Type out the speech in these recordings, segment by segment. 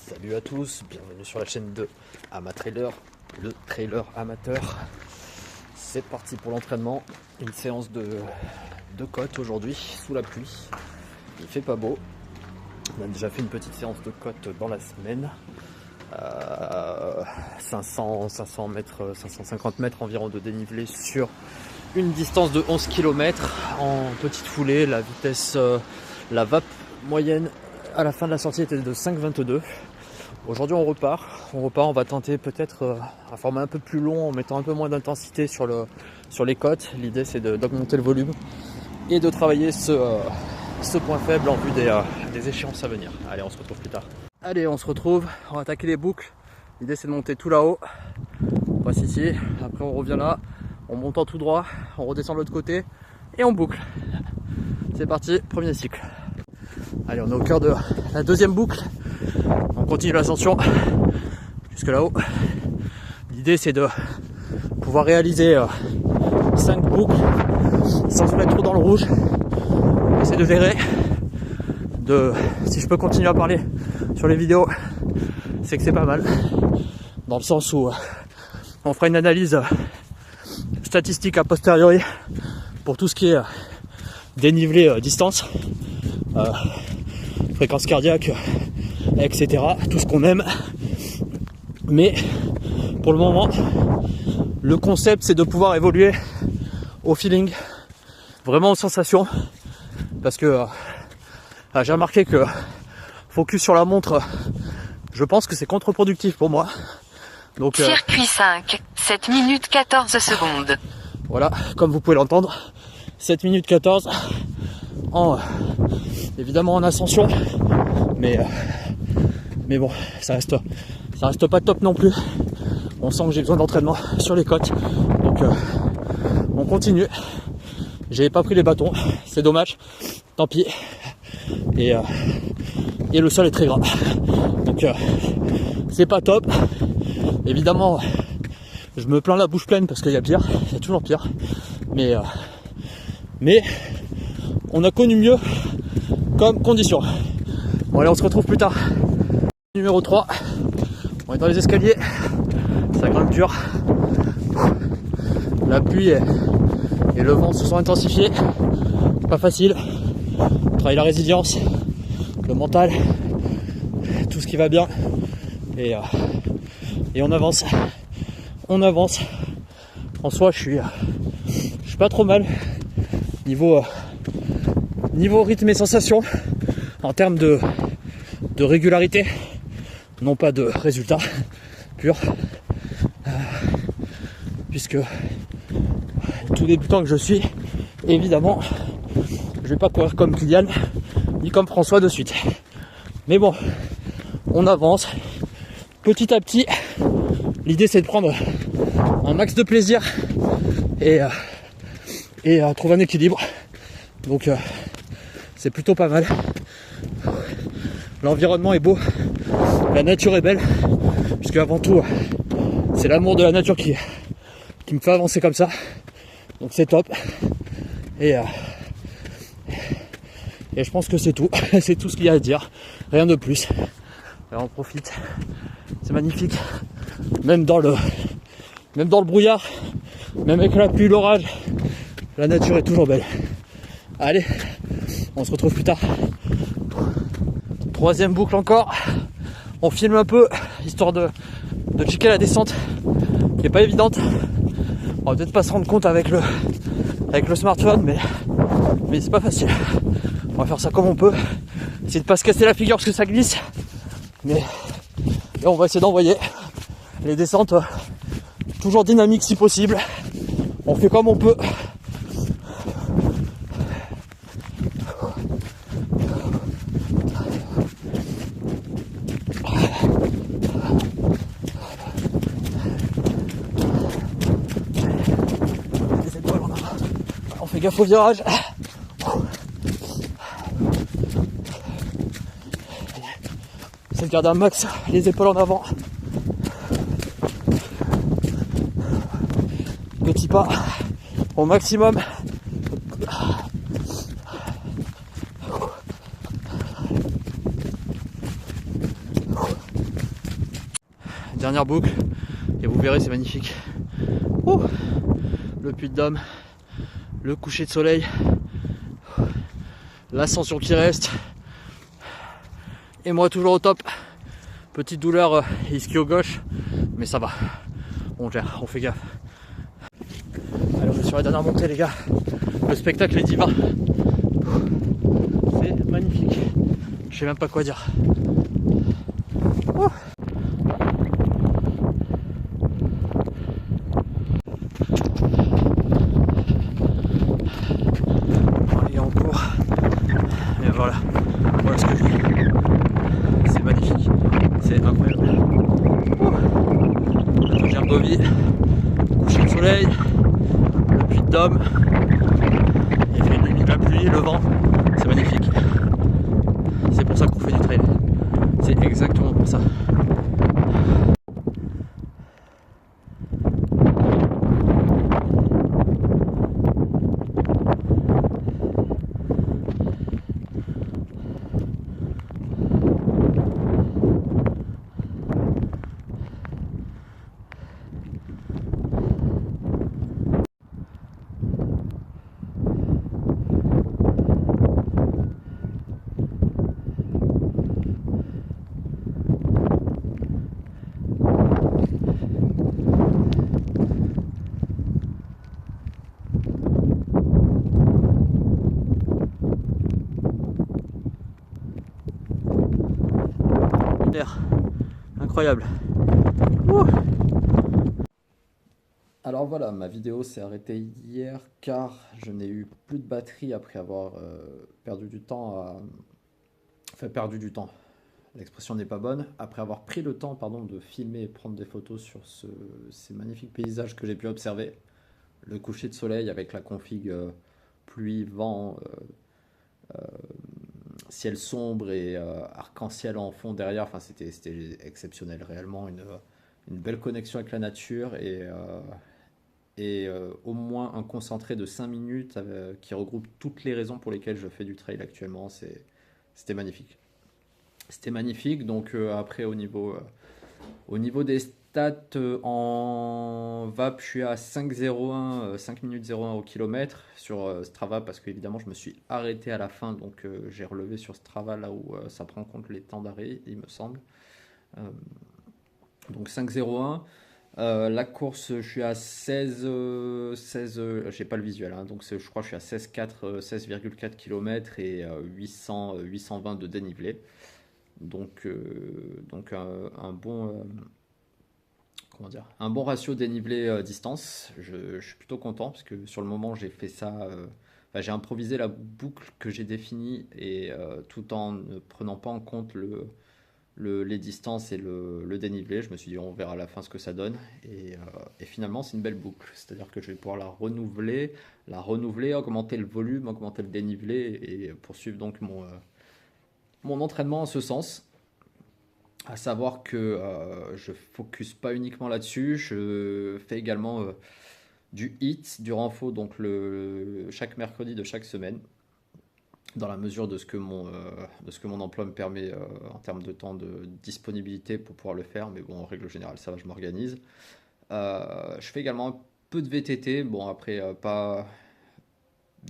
Salut à tous, bienvenue sur la chaîne de Amatrailer, le trailer amateur. C'est parti pour l'entraînement, une séance de côte aujourd'hui sous la pluie. Il fait pas beau. On a déjà fait une petite séance de côte dans la semaine. 500 mètres, 550 mètres environ de dénivelé sur une distance de 11 km en petite foulée. La vitesse, la VAP moyenne à la fin de la sortie était de 5,22. Aujourd'hui on repart, on va tenter peut-être un format un peu plus long en mettant un peu moins d'intensité sur les côtes. L'idée c'est d'augmenter le volume et de travailler ce point faible en vue des échéances à venir. Allez, on se retrouve plus tard. Allez, on se retrouve, on va attaquer les boucles. L'idée c'est de monter tout là-haut. On passe ici, après on revient là, on monte en tout droit, on redescend de l'autre côté et on boucle. C'est parti, premier cycle. Allez, on est au cœur de la deuxième boucle. On continue l'ascension jusque là-haut. L'idée c'est de pouvoir réaliser 5 boucles sans se mettre trop dans le rouge. Essayer de gérer. Si je peux continuer à parler sur les vidéos, c'est que c'est pas mal. Dans le sens où on fera une analyse statistique a posteriori pour tout ce qui est dénivelé distance, fréquence cardiaque, etc. Tout ce qu'on aime. Mais pour le moment, le concept c'est de pouvoir évoluer au feeling, vraiment aux sensations. Parce que j'ai remarqué que focus sur la montre, je pense que c'est contre-productif pour moi. Donc, circuit 5, 7 minutes 14 secondes. Voilà, comme vous pouvez l'entendre, 7 minutes 14, évidemment en ascension, mais bon, ça reste pas top non plus. On sent que j'ai besoin d'entraînement sur les côtes, donc on continue. J'ai pas pris les bâtons, c'est dommage, tant pis. Et le sol est très gras, donc c'est pas top. Évidemment, je me plains la bouche pleine parce qu'il y a pire, il y a toujours pire. Mais on a connu mieux comme condition. Bon allez, on se retrouve plus tard. Numéro 3, on est dans les escaliers, ça grimpe dur. La pluie et le vent se sont intensifiés, pas facile. On travaille la résilience, le mental, tout ce qui va bien. Et on avance. En soi, je suis pas trop mal niveau rythme et sensation en termes de régularité, non pas de résultat pur, puisque tout débutant que je suis, évidemment, je vais pas courir comme Kylian ni comme François de suite. Mais bon, on avance petit à petit. L'idée c'est de prendre un max de plaisir et trouver un équilibre. Donc c'est plutôt pas mal. L'environnement est beau, la nature est belle, puisque avant tout c'est l'amour de la nature qui me fait avancer comme ça. Donc c'est top. Et je pense que c'est tout. C'est tout ce qu'il y a à dire. Rien de plus. Et on profite. C'est magnifique. Même dans le brouillard, même avec la pluie, l'orage, la nature est toujours belle. Allez, on se retrouve plus tard. Troisième boucle encore. On filme un peu, histoire de checker la descente, qui est pas évidente. On va peut-être pas se rendre compte avec le smartphone, mais c'est pas facile. On va faire ça comme on peut. Essayer de pas se casser la figure parce que ça glisse. Mais et on va essayer d'envoyer les descentes toujours dynamiques si possible. On fait comme on peut. Les épaules en avant. On fait gaffe au virage. C'est de garder un max les épaules en avant. Petit pas au maximum. dernière boucle et vous verrez, c'est magnifique. Ouh, le Puy de Dôme, le coucher de soleil, l'ascension qui reste et moi toujours au top. Petite douleur ischio gauche, mais ça va, on gère, on fait gaffe. Allez, on est sur la dernière montée les gars, le spectacle est divin, c'est magnifique, je sais même pas quoi dire. Ouh. Allez, on court, et voilà, voilà ce que je dis, c'est magnifique, c'est incroyable. La Gergovie, coucher de soleil, le Puy de Dôme, il fait limite la pluie, le vent, c'est magnifique. C'est pour ça qu'on fait du trail. C'est exactement pour ça. Incroyable. Ouh. Alors voilà, ma vidéo s'est arrêtée hier car je n'ai eu plus de batterie après avoir perdu du temps à... Enfin, perdu du temps. L'expression n'est pas bonne. Après avoir pris le temps, pardon, de filmer et prendre des photos sur ces magnifiques paysages que j'ai pu observer. Le coucher de soleil avec la config pluie, vent, ciel sombre et arc-en-ciel en fond derrière. Enfin, c'était exceptionnel, réellement une belle connexion avec la nature et au moins un concentré de 5 minutes qui regroupe toutes les raisons pour lesquelles je fais du trail actuellement. C'était magnifique. C'était magnifique. Donc après au niveau des stats en VAP, je suis à 5,01, 5 minutes 01 au kilomètre sur Strava parce qu'évidemment je me suis arrêté à la fin, donc j'ai relevé sur Strava là où ça prend en compte les temps d'arrêt, il me semble. Donc 5,01. La course, je suis à 16, j'ai pas le visuel, hein, donc je crois que je suis à 16,4 km et 820 de dénivelé. Donc un bon, comment dire, un bon ratio dénivelé distance. Je suis plutôt content parce que sur le moment j'ai fait ça, enfin, j'ai improvisé la boucle que j'ai définie et tout en ne prenant pas en compte les distances et le dénivelé. Je me suis dit on verra à la fin ce que ça donne et finalement c'est une belle boucle, c'est-à-dire que je vais pouvoir la renouveler, augmenter le volume, augmenter le dénivelé et poursuivre donc mon entraînement en ce sens. À savoir que je focus pas uniquement là-dessus, je fais également du HIIT, du renfo, donc chaque mercredi de chaque semaine, dans la mesure de ce que mon emploi me permet en termes de temps de disponibilité pour pouvoir le faire, mais bon, en règle générale, ça va, je m'organise. Je fais également un peu de VTT, bon après, pas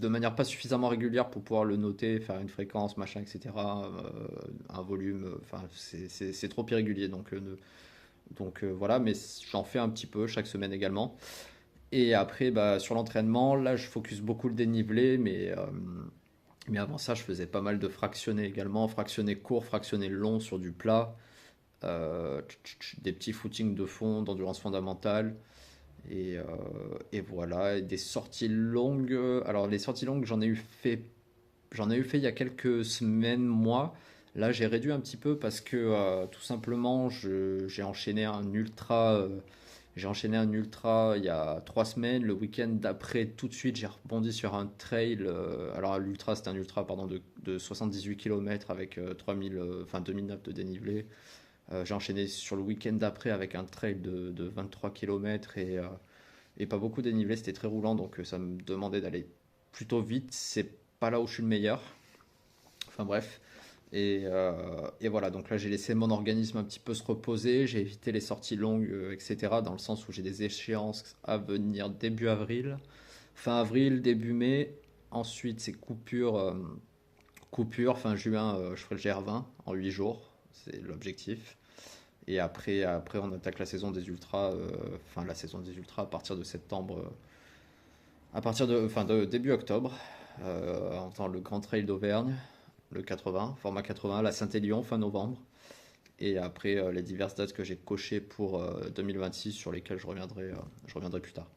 de manière pas suffisamment régulière pour pouvoir le noter, faire une fréquence, machin, etc. Un volume, enfin c'est trop irrégulier, donc voilà, mais j'en fais un petit peu chaque semaine également. Et après, bah, sur l'entraînement, là je focus beaucoup le dénivelé, mais avant ça je faisais pas mal de fractionnés également, fractionnés courts, fractionnés longs sur du plat, des petits footings de fond, d'endurance fondamentale. Et, euh, et voilà, et des sorties longues. Alors les sorties longues, j'en ai eu fait il y a quelques semaines, mois. Là, j'ai réduit un petit peu parce que tout simplement, j'ai enchaîné un ultra. J'ai enchaîné un ultra il y a 3 semaines. Le week-end d'après, tout de suite, j'ai rebondi sur un trail. Alors l'ultra, c'était un ultra, pardon, de 78 km avec 2009 de dénivelé. J'ai enchaîné sur le week-end d'après avec un trail de 23 km et pas beaucoup dénivelé, c'était très roulant, donc ça me demandait d'aller plutôt vite. C'est pas là où je suis le meilleur. Enfin bref. Et voilà, donc là j'ai laissé mon organisme un petit peu se reposer, j'ai évité les sorties longues, etc. Dans le sens où j'ai des échéances à venir début avril, fin avril, début mai. Ensuite c'est coupure, fin juin, je ferai le GR20 en 8 jours, c'est l'objectif. Et après on attaque la saison des ultras, la saison des ultras à partir de septembre, de début octobre, en temps le Grand Trail d'Auvergne, le 80, format 80, la Saint-Élion fin novembre. Et après les diverses dates que j'ai cochées pour 2026 sur lesquelles je reviendrai plus tard.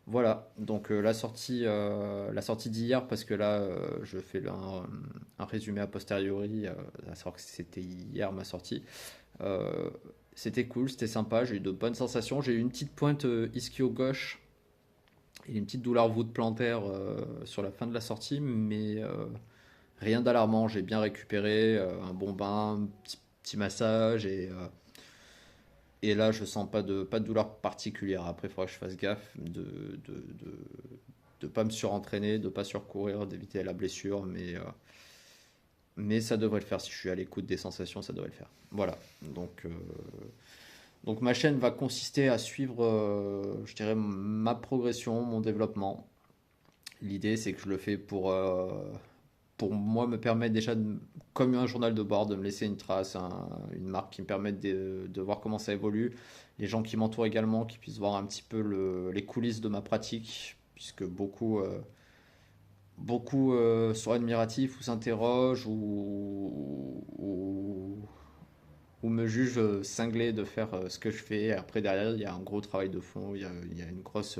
Voilà, donc la sortie d'hier, parce que là je fais un résumé a posteriori, à savoir que c'était hier ma sortie. Euh, C'était cool, c'était sympa, j'ai eu de bonnes sensations. J'ai eu une petite pointe ischio gauche et une petite douleur voûte plantaire sur la fin de la sortie, mais rien d'alarmant. J'ai bien récupéré, un bon bain, un petit massage et là je sens pas de douleur particulière. Après, il faudra que je fasse gaffe de pas me surentraîner, de pas surcourir, d'éviter la blessure, mais ça devrait le faire. Si je suis à l'écoute des sensations, ça devrait le faire. Voilà, donc ma chaîne va consister à suivre, je dirais, ma progression, mon développement. L'idée, c'est que je le fais pour moi me permettre déjà, comme un journal de bord, de me laisser une trace, une marque qui me permette de voir comment ça évolue. Les gens qui m'entourent également, qui puissent voir un petit peu les coulisses de ma pratique, puisque beaucoup sont admiratifs ou s'interrogent ou me jugent cinglé de faire ce que je fais. Après, derrière, il y a un gros travail de fond, il y a une grosse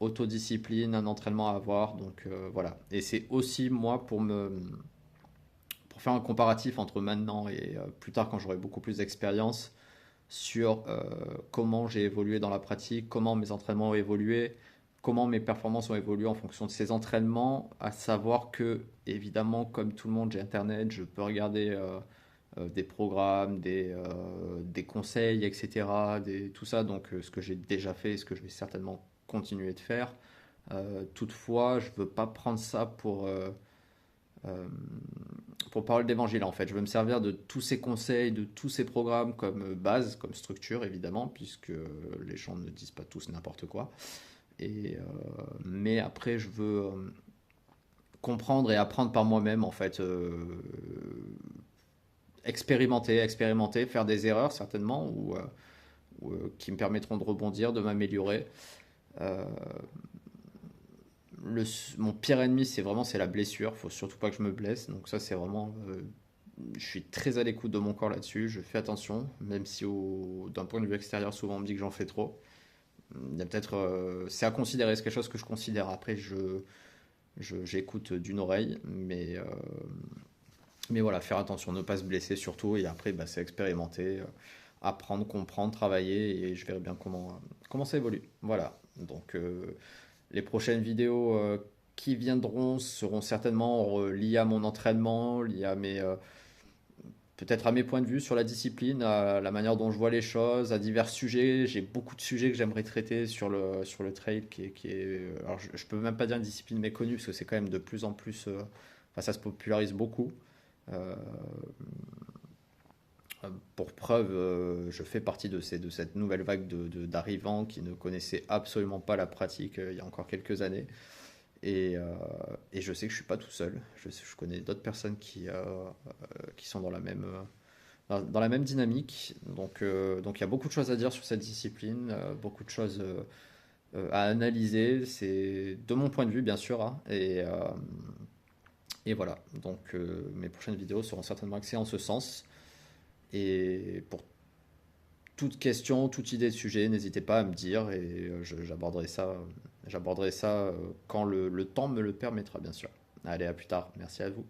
autodiscipline, un entraînement à avoir. Donc voilà. Et c'est aussi moi pour faire un comparatif entre maintenant et plus tard quand j'aurai beaucoup plus d'expérience sur comment j'ai évolué dans la pratique, comment mes entraînements ont évolué, comment mes performances ont évolué en fonction de ces entraînements, à savoir que évidemment comme tout le monde j'ai internet, je peux regarder des programmes, des conseils, etc. Tout ça, donc ce que j'ai déjà fait et ce que je vais certainement continuer de faire. Toutefois, je veux pas prendre ça euh, pour parole d'évangile en fait. Je veux me servir de tous ces conseils, de tous ces programmes comme base, comme structure évidemment, puisque les gens ne disent pas tous n'importe quoi. Mais après, je veux comprendre et apprendre par moi-même en fait. Expérimenter, faire des erreurs certainement, qui me permettront de rebondir, de m'améliorer. Euh, Mon pire ennemi, c'est la blessure. Faut surtout pas que je me blesse. Donc ça, c'est vraiment. Je suis très à l'écoute de mon corps là-dessus. Je fais attention, même si d'un point de vue extérieur, souvent on me dit que j'en fais trop. Il y a peut-être, c'est à considérer. C'est quelque chose que je considère. Après, j'écoute d'une oreille, mais voilà, faire attention, ne pas se blesser surtout. Et après, bah, c'est expérimenter, apprendre, comprendre, travailler, et je verrai bien comment ça évolue. Voilà. Donc les prochaines vidéos qui viendront seront certainement liées à mon entraînement, liées à peut-être à mes points de vue sur la discipline, à la manière dont je vois les choses, à divers sujets. J'ai beaucoup de sujets que j'aimerais traiter sur le trail alors je peux même pas dire une discipline méconnue parce que c'est quand même de plus en plus, ça se popularise beaucoup. Euh, pour preuve, je fais partie de cette nouvelle vague d'arrivants qui ne connaissaient absolument pas la pratique il y a encore quelques années. Et je sais que je suis pas tout seul. Je connais d'autres personnes qui sont dans la même dynamique. Donc il y a beaucoup de choses à dire sur cette discipline, beaucoup de choses à analyser. C'est de mon point de vue, bien sûr, hein, et voilà. Donc mes prochaines vidéos seront certainement axées en ce sens. Et pour toute question, toute idée de sujet, n'hésitez pas à me dire et j'aborderai ça quand le temps me le permettra, bien sûr. Allez, à plus tard. Merci à vous.